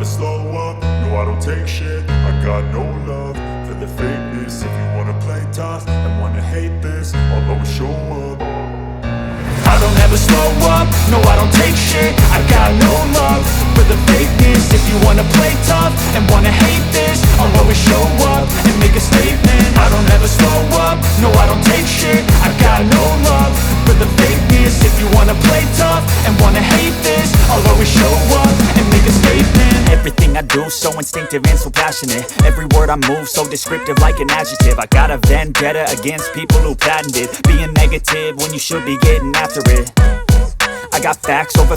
slow up, no I don't take shit. I got no love for the fakeness. If you wanna play tough and wanna hate this, I'll always show up. I don't ever slow up, no I don't take shit. I got no love for the fakeness. If you wanna play tough and wanna hate this, I'll always show up and make a statement. I don't ever slow up, no I don't take shit. I got no love for the fakeness. If you wanna play tough and wanna hate this, I'll always show up and make a statement. Everything I do so instinctive and so passionate. Every word I move so descriptive like an adjective. I got a vendetta against people who patented being negative when you should be getting after it. I got facts over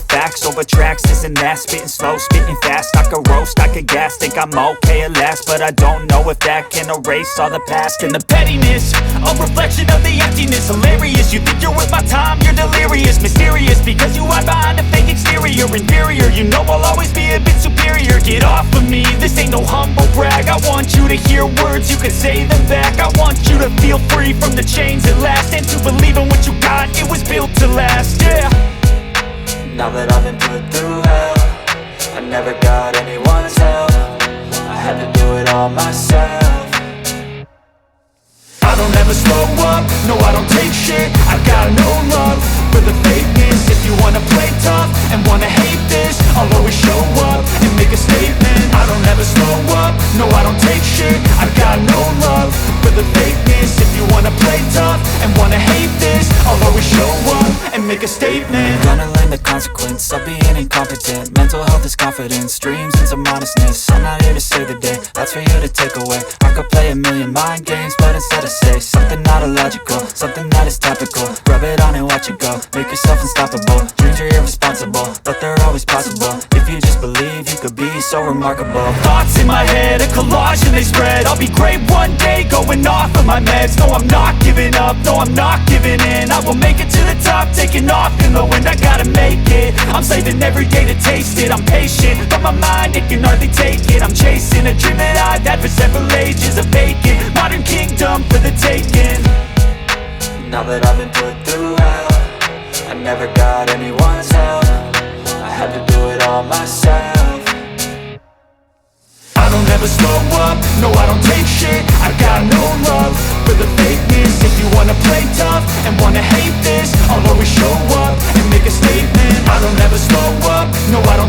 tracks, this and that. Spitting slow, spitting fast, I could roast, I could gas. Think I'm okay at last, but I don't know if that can erase all the past. And the pettiness, a reflection of the emptiness. Hilarious, you think you're worth my time, you're delirious. Mysterious, because you hide behind a fake exterior. Inferior, you know I'll always be a bit superior. Get off of me, this ain't no humble brag. I want you to hear words, you can say them back. I want you to feel free from the chains at last, and to believe in what you got, it was built to last, yeah. Now that I've been put through hell, I never got anyone's help. I had to do it all myself. I don't ever slow up, no I don't take shit. I got no love for the fakeness. If you wanna play tough and wanna hate this, I'll always show up and make a statement. I don't ever slow up, no I don't take shit. I got no love for the fakeness. If you wanna play tough and wanna hate this, I'll always show up and make a statement. Gonna learn the consequence of being incompetent. Mental health is confidence, dreams and some honestness. I'm not here to save the day, that's for you to take away. I could play a million mind games, but instead I say something not illogical, something that is topical. Rub it on and watch it go, make yourself unstoppable. Dreams are irresponsible, but they're always possible. If you just believe, you could be so remarkable. Thoughts in my head, a collage and they spread. I'll be great one day, going off of my meds. No, I'm not giving up, no, I'm not giving in. I will make it to the top, taking off in the wind. I gotta make it, I'm saving every day to taste it. I'm patient, but my mind, it can hardly take it. I'm chasing a dream that I've had for several ages. A vacant, modern kingdom for the taking. Now that I've been put through hell, I never got anyone's help. I had to do it all myself. I don't ever slow up, no I don't take shit. I got no love for the fakeness. If you wanna play tough and wanna hate this, I'll always show up and make a statement. I don't ever slow up, no I don't